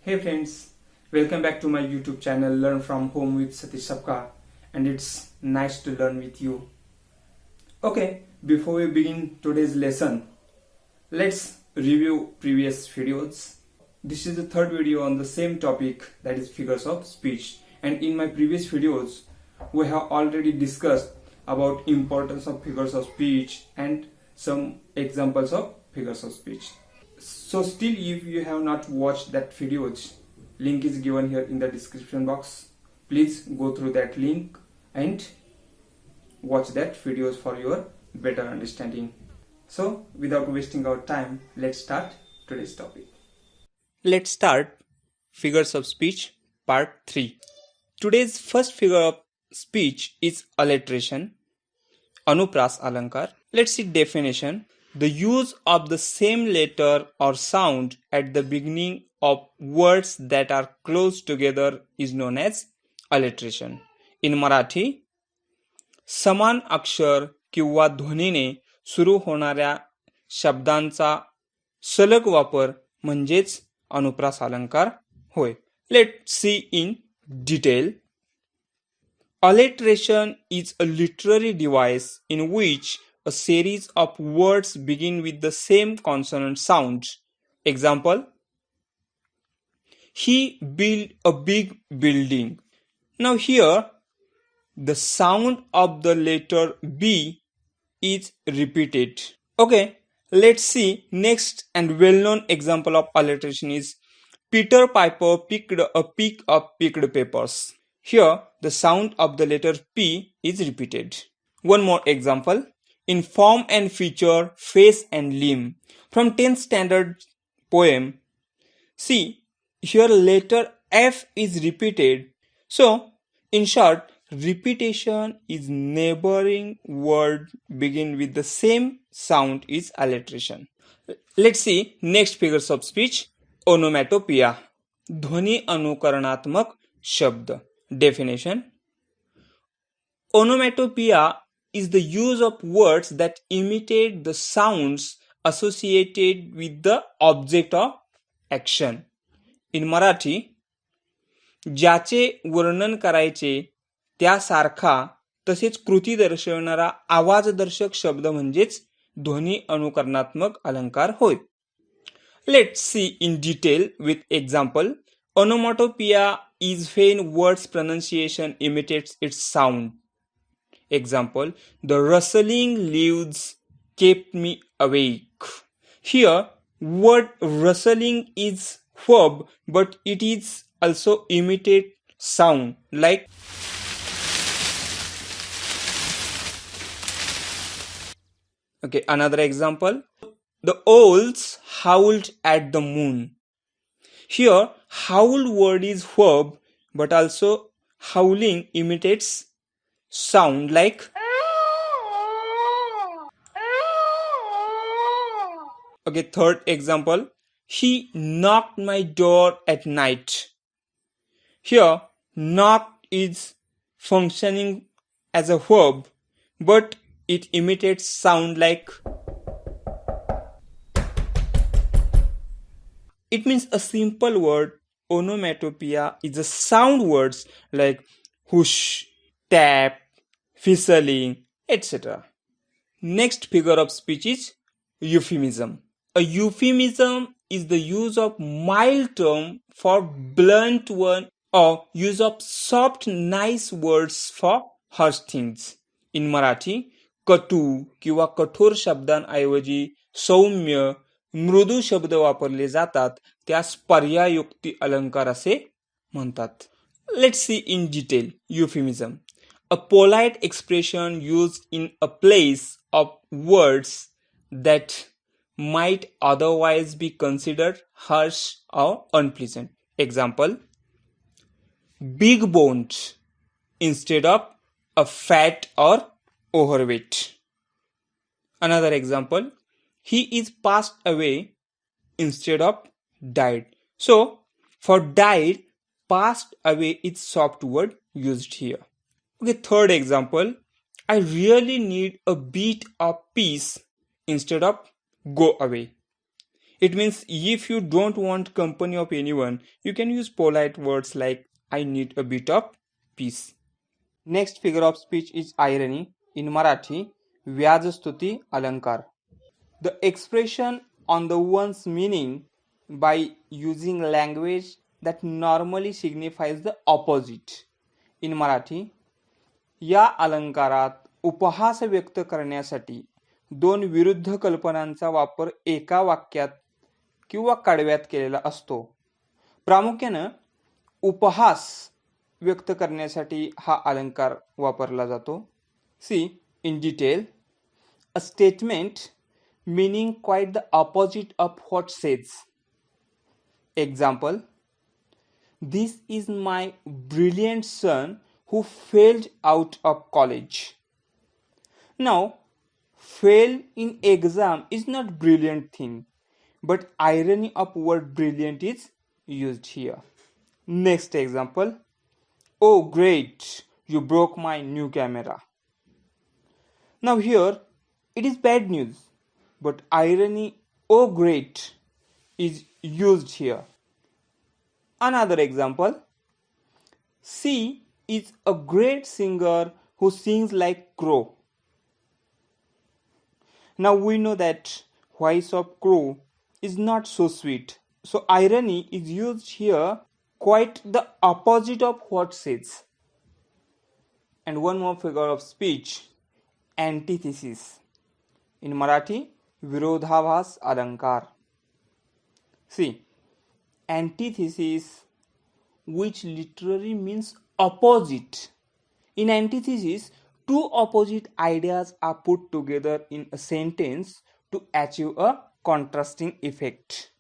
Hey friends, welcome back to my YouTube channel Learn from Home with Satish, and it's nice to learn with you. Okay, before we begin today's lesson, let's review previous videos. This is the third video on the same topic, that is figures of speech, and in my previous videos we have already discussed about importance of figures of speech and some examples of figures of speech. So still, if you have not watched that videos, link is given here in the description box. Please go through that link and watch that videos for your better understanding. So without wasting our time, let's start today's topic. Let's start figures of speech part 3. Today's first figure of speech is alliteration, anupras alankar. Let's see definition. The use of the same letter or sound at the beginning of words that are close together is known as alliteration. In Marathi, समान अक्षर किंवा ध्वनीने सुरू होणाऱ्या शब्दांचा सलग वापर म्हणजेच अनुप्रास अलंकार होय. Let's see in detail. Alliteration is a literary device in which a series of words begin with the same consonant sound. Example: he built a big building. Now here, the sound of the letter B is repeated. Okay, let's see next and well-known example of alliteration is Peter Piper picked a peck of picked peppers. Here, the sound of the letter P is repeated. One more example. In form and feature, face and limb. From 10th standard poem, see, here letter F is repeated. So, in short, repetition is neighboring word begin with the same sound is alliteration. Let's see next figures of speech. Onomatopoeia, ध्वनि अनुकरणात्मक शब्द. Definition: onomatopoeia is the use of words that imitate the sounds associated with the object of action. In Marathi, ज्याचे वर्णन करायचे त्यासारखा तसेच कृती दर्शवणारा आवाजदर्शक शब्द म्हणजेच ध्वनी अनुकरणात्मक अलंकार होय. Let's see in detail with example. Onomatopoeia is when words pronunciation imitates its sound. Example: the rustling leaves kept me awake. Here, word rustling is verb, but it is also imitate sound like. Okay, another example. The owls howled at the moon. Here, howl word is verb, but also howling imitates sound like. Okay, third example. He knocked my door at night. Here, knock is functioning as a verb, but it imitates sound like. It means a simple word. Onomatopoeia is a sound words like whoosh, tap, whistling, etc. Next figure of speech is euphemism. A euphemism is the use of mild term for blunt one or use of soft nice words for harsh things. In Marathi, कटू किंवा कठोर शब्दांऐवजी सौम्य मृदू शब्द वापरले जातात त्यास पर्यायोक्ती अलंकार असे म्हणतात. Let's see in detail euphemism. A polite expression used in a place of words that might otherwise be considered harsh or unpleasant. Example: big boned instead of a fat or overweight. Another example: he is passed away instead of died. So, for died, passed away is soft word used here. Okay, third example: I really need a bit of peace instead of go away. It means if you don't want company of anyone, you can use polite words like I need a bit of peace. Next figure of speech is irony. In Marathi, vyajstuti alankar. The expression on the one's meaning by using language that normally signifies the opposite. In Marathi, या अलंकारात उपहास व्यक्त करण्यासाठी दोन विरुद्ध कल्पनांचा वापर एका वाक्यात किंवा कडव्यात केलेला असतो. प्रामुख्यानं उपहास व्यक्त करण्यासाठी हा अलंकार वापरला जातो. See in detail a statement meaning quite the opposite of what says. Example: this is my brilliant son who failed out of college. Now, fail in exam is not brilliant thing, but irony of word brilliant is used here. Next example: oh great, you broke my new camera. Now here it is bad news, but irony, oh great, is used here. Another example: she is a great singer who sings like crow. Now we know that voice of crow is not so sweet, so irony is used here quite the opposite of what says. And one more figure of speech, antithesis. In Marathi, virodhabhas alankar. See, antithesis, which literally means opposite. In antithesis, two opposite ideas are put together in a sentence to achieve a contrasting effect.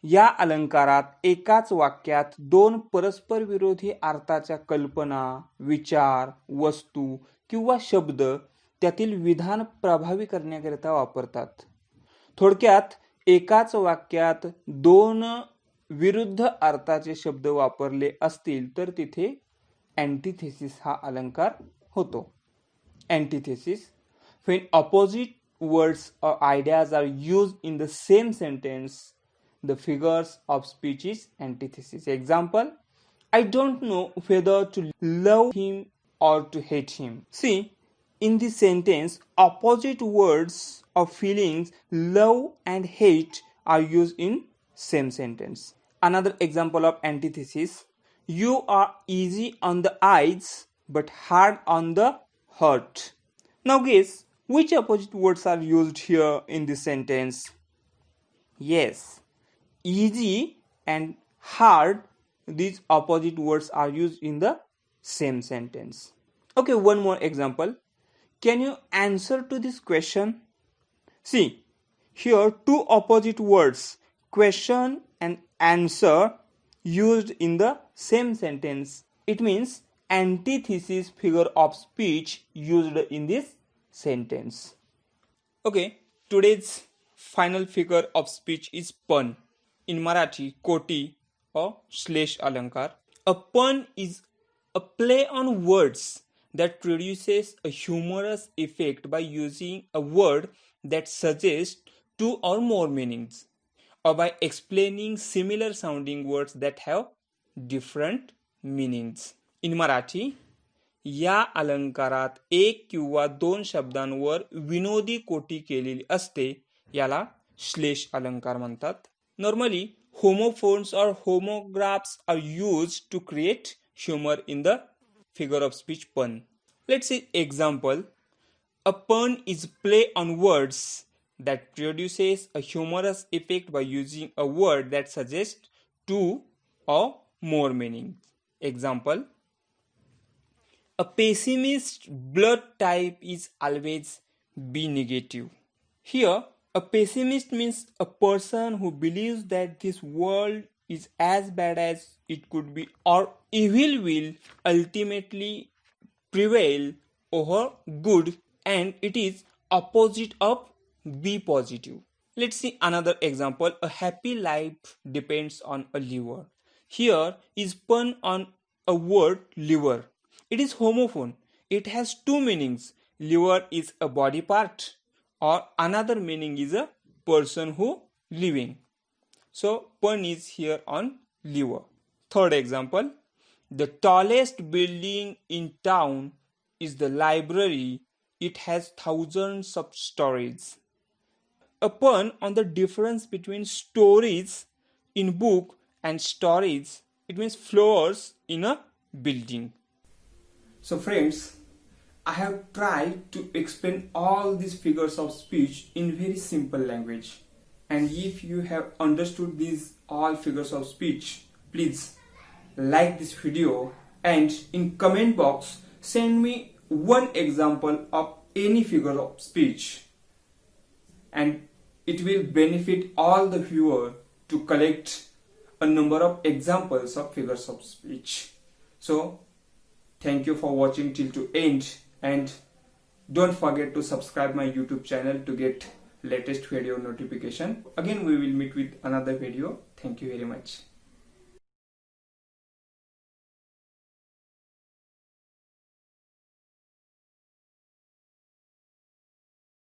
या अलंकारात एकाच वाक्यात दोन परस्पर विरोधी अर्थाच्या कल्पना, विचार, वस्तू किंवा शब्द त्यातील विधान प्रभावी करण्याकरिता वापरतात. थोडक्यात एकाच वाक्यात दोन विरुद्ध अर्थाचे शब्द वापरले असतील तर तिथे अँटिथेसिस हा अलंकार होतो. अँटिथेसिस, when opposite words or ideas are used in the same sentence, the figures of speech is antithesis. Example: I don't know whether to love him or to hate him. See, in this sentence, opposite words of feelings love and hate are used in same sentence. Another example of antithesis: you are easy on the eyes but hard on the heart. Now guess which opposite words are used here in this sentence? Yes, easy and hard, these opposite words are used in the same sentence. Okay, one more example. Can you answer to this question? See, here two opposite words, question and answer, used in the same sentence. It means antithesis figure of speech used in this sentence. Okay, today's final figure of speech is pun. In Marathi, koti or slash alankar. A pun is a play on words that produces a humorous effect by using a word that suggests two or more meanings, or by explaining similar sounding words that have different meanings. In Marathi, या अलंकारात एक किंवा दोन शब्दांवर विनोदी कोटी केलेली असते, याला श्लेष अलंकार म्हणतात. Normally, homophones or homographs are used to create humor in the figure of speech pun. Let's see example. A pun is play on words that produces a humorous effect by using a word that suggests two or more meanings. Example: a pessimist blood type is always B negative. Here, a pessimist means a person who believes that this world is as bad as it could be, or evil will ultimately prevail over good, and it is opposite of B positive. Let's see another example. A happy life depends on a liver. Here is pun on a word liver. It is homophone. It has two meanings. Liver is a body part, or another meaning is a person who living. So pun is here on liver. Third example, the tallest building in town is the library. It has thousands of stories. A pun on the difference between stories in book and stories. It means floors in a building. So friends, I have tried to explain all these figures of speech in very simple language. And if you have understood these all figures of speech, please like this video and in comment box send me one example of any figure of speech, and it will benefit all the viewer to collect a number of examples of figures of speech. So thank you for watching till to end, and don't forget to subscribe my YouTube channel to get latest video notification. Again we will meet with another video. Thank you very much.